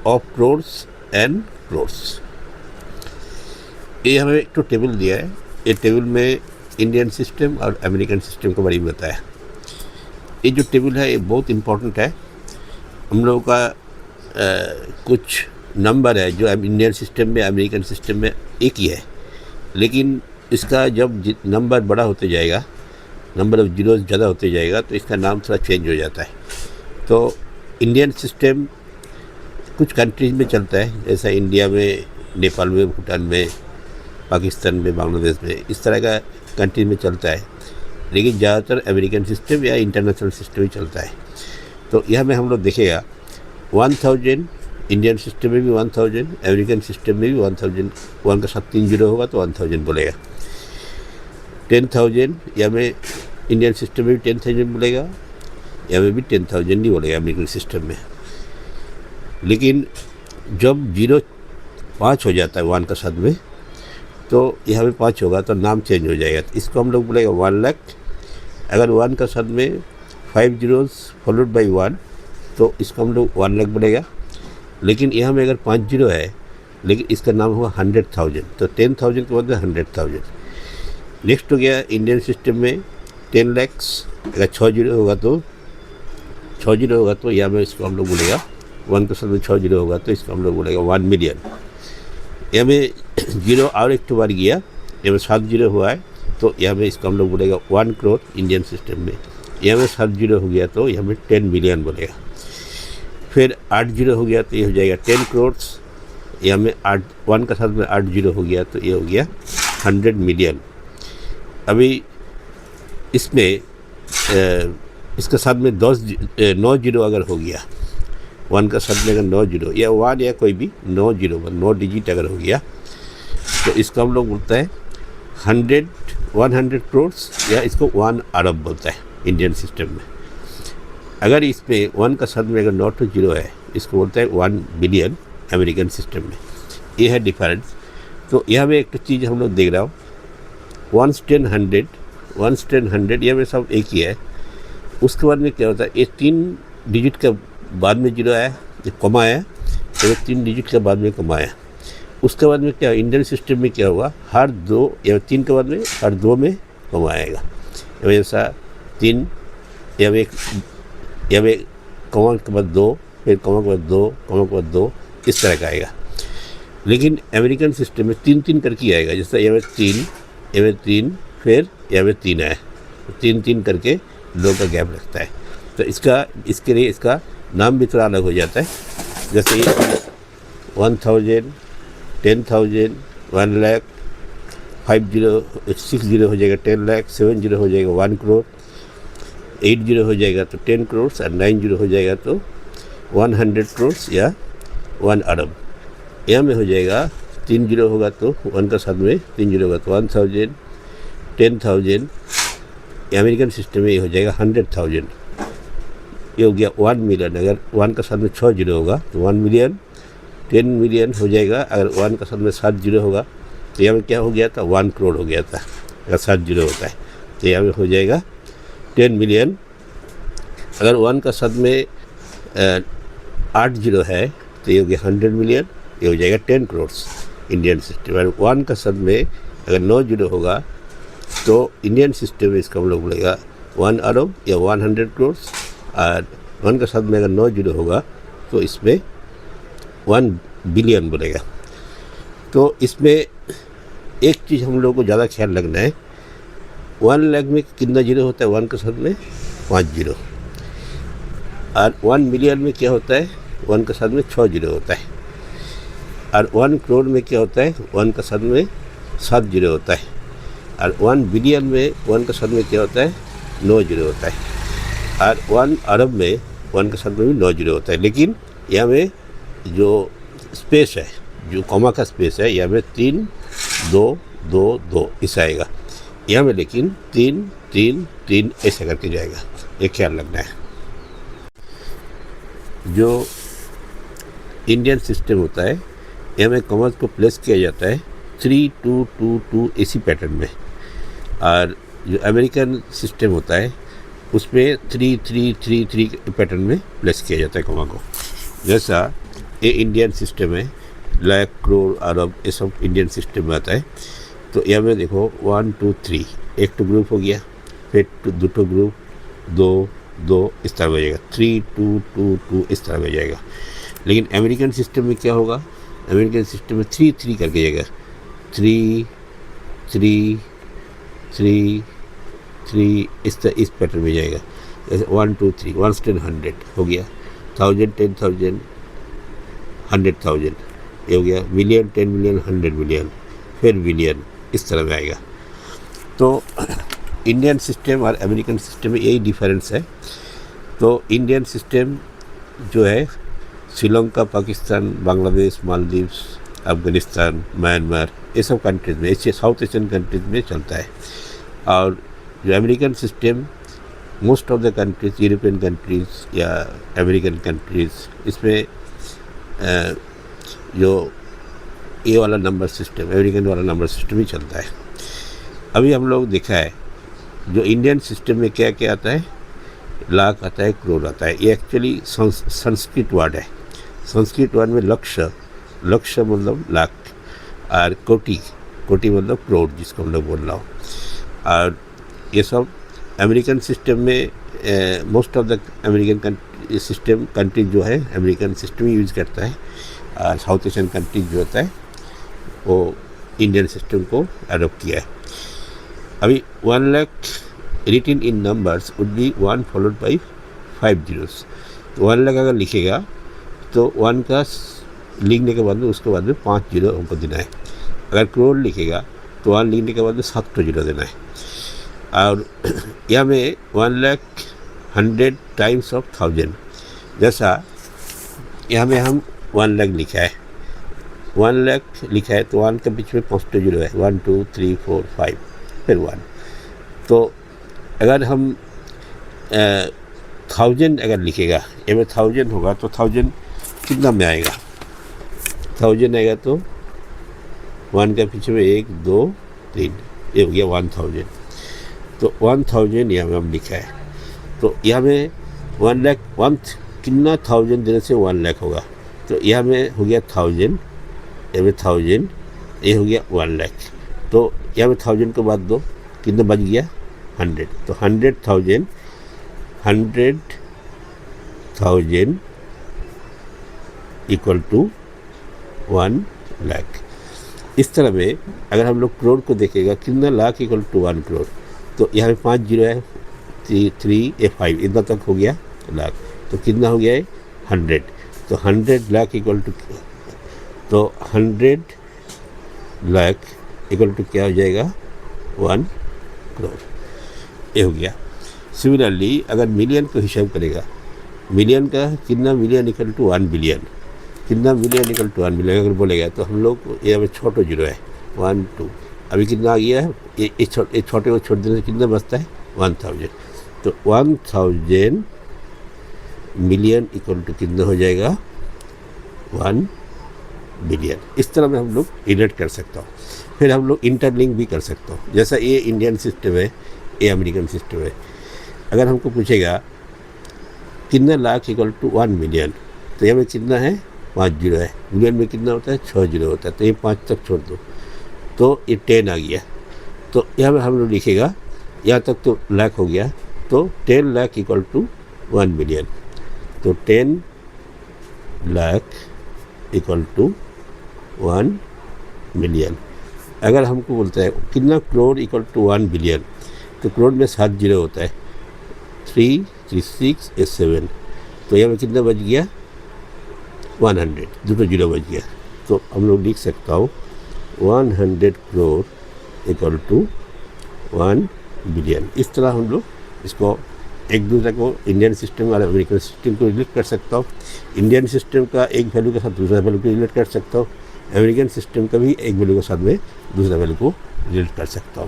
Of crores and crores. ये हमें एक तो टेबल दिया है। ये टेबल में इंडियन सिस्टम और अमेरिकन सिस्टम के बारे में बताया। ये जो टेबल है ये बहुत इम्पोर्टेंट है। हम लोगों का कुछ नंबर है जो इंडियन सिस्टम में अमेरिकन सिस्टम में एक ही है, लेकिन इसका जब नंबर बड़ा होते जाएगा, नंबर ऑफ जीरोस ज़्यादा होते जाएगा, तो इसका नाम थोड़ा चेंज हो जाता है। तो इंडियन सिस्टम कुछ कंट्रीज़ में चलता है, जैसा इंडिया में, नेपाल में, भूटान में, पाकिस्तान में, बांग्लादेश में, इस तरह का कंट्री में चलता है। लेकिन ज़्यादातर अमेरिकन सिस्टम या इंटरनेशनल सिस्टम ही चलता है। तो यह में हम लोग देखेगा 1000 इंडियन सिस्टम में भी 1000, अमेरिकन सिस्टम में भी 1000। 1 का साथ 3 जीरो होगा तो 1000 बोलेगा। 10,000 या में इंडियन सिस्टम में भी 10,000 बोलेगा, या में भी 10,000 ही बोलेगा अमेरिकन सिस्टम में। लेकिन जब 0 5 हो जाता है 1 का साथ में, तो यहाँ में 5 होगा तो नाम चेंज हो जाएगा। तो इसको हम लोग बोलेगा 1 लाख। अगर 1 का साथ में 5 zeros फॉलोड बाई 1, तो इसको हम लोग 1 लाख बोलेगा। लेकिन यहाँ में अगर 5 जीरो है, लेकिन इसका नाम होगा 100,000, तो 10,000 के बदले 100,000। नेक्स्ट हो गया इंडियन सिस्टम में 10 lakhs। अगर 6 जीरो होगा तो यहाँ में इसको हम लोग बोलेगा 1 के साथ में 6 जीरो होगा तो इसको हम लोग बोलेगा 1 मिलियन। यहाँ में जीरो और एक बार गया, यहाँ में 7 जीरो हुआ है तो यहाँ में इसको हम लोग बोलेगा 1 करोड़ इंडियन सिस्टम में। यहाँ में 7 जीरो हो गया तो यहाँ में 10 मिलियन बोलेगा। फिर 8 जीरो हो गया तो ये हो जाएगा 10 करोड़। यहाँ में 1 का साथ में 8 जीरो हो गया तो ये हो गया 100 मिलियन। अभी इसमें इसके साथ में 9 जीरो अगर हो गया, 1 का साथ में अगर 9 जीरो या 1 या कोई भी 9 जीरो 9 डिजिट अगर हो गया, तो इसको हम लोग बोलता है 100 करोड़, या इसको 1 अरब बोलता है इंडियन सिस्टम में। अगर इसमें 1 का साथ में अगर 9 जीरो है, इसको बोलता है 1 बिलियन अमेरिकन सिस्टम में। ये है डिफरेंस। तो यहाँ में एक चीज़ हम लोग देख रहा हूँ, 1 10 100 यह में सब एक ही है। उसके बाद में क्या होता है, ये 3 डिजिट के बाद में जीरो आया, ये कॉमा आया, तो 3 डिजिट के बाद में कॉमा आया। उसके बाद में क्या इंडियन सिस्टम में क्या होगा, हर 2 या 3 के बाद में हर 2 में कॉमा आएगा। जैसा 3 या में कॉमा के बाद 2, फिर कॉमा के बाद 2, कॉमा के बाद 2, इस तरह का आएगा। लेकिन अमेरिकन सिस्टम में 3 करके आएगा। जैसा या में 3, फिर या में 3 आया, 3 करके 2 का गैप रखता है। तो इसके लिए इसका नाम भी थोड़ा अलग हो जाता है। जैसे 1000, 10,000, 1 लाख, 6 जीरो हो जाएगा 10 लाख, 7 जीरो हो जाएगा 1 करोड़, 8 जीरो हो जाएगा तो 10 करोड़, और 9 जीरो हो जाएगा तो 100 करोड़ या 1 अरब। यहाँ में हो जाएगा 3 जीरो होगा तो 1 का साथ में 3 जीरो होगा तो 1000, 10,000। अमेरिकन सिस्टम में ये हो जाएगा 100,000। ये हो गया 1 मिलियन। अगर 1 का साथ में 6 जीरो होगा तो 1 मिलियन। 10 मिलियन हो जाएगा अगर 1 का साथ में 7 जीरो होगा, तो यहाँ में क्या हो गया था, 1 करोड़ हो गया था अगर 7 जीरो होता है। तो यहाँ में हो जाएगा 10 मिलियन। अगर 1 का साथ में 8 जीरो है तो ये हो गया 100 मिलियन। ये हो जाएगा 10 करोड़ इंडियन सिस्टम। अगर 1 का साथ में अगर 9 जीरो होगा तो इंडियन सिस्टम में इसका हम लोग बोलेगा 1 अरब या 100 करोड़। और 1 के साथ में अगर 9 जीरो होगा तो इसमें 1 बिलियन बोलेगा। तो इसमें एक चीज़ हम लोगों को ज़्यादा ख्याल रखना है, 1 लाख में कितना जीरो होता है, 1 के साथ में 5 जीरो। और 1 मिलियन में क्या होता है, 1 के साथ में 6 जीरो होता है। और 1 करोड़ में क्या होता है, 1 के साथ में 7 जीरो होता है। और 1 बिलियन में 1 के साथ में क्या होता है, 9 जीरो होता है। और 1 अरब में 1 के साथ में भी 9 जीरो होता है। लेकिन यहाँ में जो स्पेस है, जो कॉमा का स्पेस है, यहाँ में 3 2 2 2 ऐसा आएगा। यहाँ में लेकिन 3 3 3 ऐसा करके जाएगा, ये ख्याल रखना है। जो इंडियन सिस्टम होता है, यहाँ में कॉमास को प्लेस किया जाता है 3 2 2 2 ऐसी पैटर्न में। और जो अमेरिकन सिस्टम होता है उसमें 3 3 3 3 पैटर्न में प्लेस किया जाता है कॉमा को। जैसा ये इंडियन सिस्टम है, लाख करोड़ अरब ये सब इंडियन सिस्टम में आता है। तो यहाँ में देखो 1 2 3 एक तो ग्रुप हो गया, फिर दो ग्रुप 2 2 इस तरह हो जाएगा, 3 2 2 2 इस तरह हो जाएगा। लेकिन अमेरिकन सिस्टम में क्या होगा, अमेरिकन सिस्टम में 3 3 करके जाएगा, 3 3 3 3 इस पैटर्न में जाएगा। जैसे 1 2 3 1 10 100 हो गया, 1000 10,000 100,000 ये हो गया, मिलियन 10 मिलियन 100 मिलियन फिर बिलियन, इस तरह में आएगा। तो इंडियन सिस्टम और अमेरिकन सिस्टम में यही डिफरेंस है। तो इंडियन सिस्टम जो है श्रीलंका, पाकिस्तान, बांग्लादेश, मालदीव्स, अफगानिस्तान, म्यांमार ये सब कंट्रीज़ में, एशिया साउथ एशियन कंट्रीज़ में चलता है। और जो American system most of the countries, European countries या अमेरिकन कंट्रीज़, इसमें जो ये वाला नंबर सिस्टम, अमेरिकन वाला नंबर सिस्टम ही चलता है। अभी हम लोग देखा है जो इंडियन सिस्टम में क्या क्या आता है, लाख आता है, करोड़ आता है। ये एक्चुअली संस्कृत वर्ड है। संस्कृत वर्ड में लक्ष्य मतलब लाख और कोटि मतलब करोड़, जिसको हम लोग बोल रहा हूँ। और ये सब अमेरिकन सिस्टम में most of the American system country जो है अमेरिकन सिस्टम ही यूज़ करता है। और साउथ एशियन कंट्री जो होता है वो इंडियन सिस्टम को अडोप्ट किया है। अभी 1 लाख रिटिन इन numbers would be 1 followed by 5 zeros। तो 1 लाख अगर लिखेगा तो 1 का लिखने के बाद में उसके बाद में 5 जीरो हमको देना है। अगर करोड़ लिखेगा तो 1 लिखने के बाद में 7 जीरो देना है। और यहाँ में 1 लाख 100 टाइम्स ऑफ 1000, जैसा यहाँ में हम 1 लाख लिखा है, 1 लाख लिखा है तो 1 के बीच में 5 जीरो है, 1 2 3 4 5 फिर 1। तो अगर हम 1000 अगर लिखेगा, ये में 1000 होगा तो 1000 कितना में आएगा, 1000 आएगा तो 1 के पीछे में 1 2 3 ये हो गया 1000। तो 1000 यहाँ में हम लिखा है। तो यहाँ में 1 लाख 1 कितना 1000 देने से 1 लाख होगा। तो यहाँ में हो गया 1000, यहाँ में 1000, ये हो गया 1 लाख। तो यहाँ में 1000 को बाद दो, कितना बच गया 100। तो 100,000 इक्वल टू 1 लाख। इस तरह में अगर हम लोग करोड़ को देखेगा, कितना लाख इक्वल टू 1 करोड़। तो यहाँ में 5 जीरो है, 3 या 5 इतना तक हो गया लाख। तो कितना हो गया है 100। तो 100 लाख इक्वल टू, तो 100 लाख इक्वल टू क्या हो जाएगा 1 करोड़, ये हो गया। सिमिलरली अगर मिलियन को हिसाब करेगा, मिलियन का कितना, मिलियन इक्वल टू 1 बिलियन, कितना मिलियन इक्वल टू 1 बिलियन अगर बोलेगा तो हम लोग ये छोटा जीरो है 1 2, अभी कितना आ गया है, ये छोटे को छोड़ देने से कितना बचता है 1000। तो 1000 मिलियन इक्वल टू कितना हो जाएगा 1 बिलियन। इस तरह में हम लोग रिलेट कर सकता हूँ। फिर हम लोग इंटरलिंक भी कर सकता हूँ। जैसा ये इंडियन सिस्टम है, ये अमेरिकन सिस्टम है। अगर हमको पूछेगा कितना लाख इक्वल टू 1 मिलियन, तो यहाँ में कितना है 5 जीरो है, मिलियन में कितना होता है 6 जीरो होता है। तो ये 5 तक छोड़ दो तो ये 10 आ गया। तो यहाँ में हम लोग लिखेगा, यहाँ तक तो लाख हो गया, तो 10 लाख इक्वल टू 1 मिलियन। तो 10 लाख इक्वल टू 1 मिलियन। अगर हमको बोलता है कितना करोड़ इक्वल टू 1 बिलियन, तो करोड़ में 7 जीरो होता है, 3 3 6 8 7। तो यहाँ में कितना बच गया 100, 2 जीरो बच गया। तो हम लोग लिख सकता हूँ 100 करोड़ इक्वल टू 1 बिलियन। इस तरह हम लोग इसको एक दूसरे को इंडियन सिस्टम और अमेरिकन सिस्टम को रिलेट कर सकता हूँ। इंडियन सिस्टम का एक वैल्यू के साथ दूसरा वैल्यू को रिलेट कर सकता हूँ। अमेरिकन सिस्टम का भी एक वैल्यू के साथ में दूसरा वैल्यू को रिलेट कर सकता हूँ।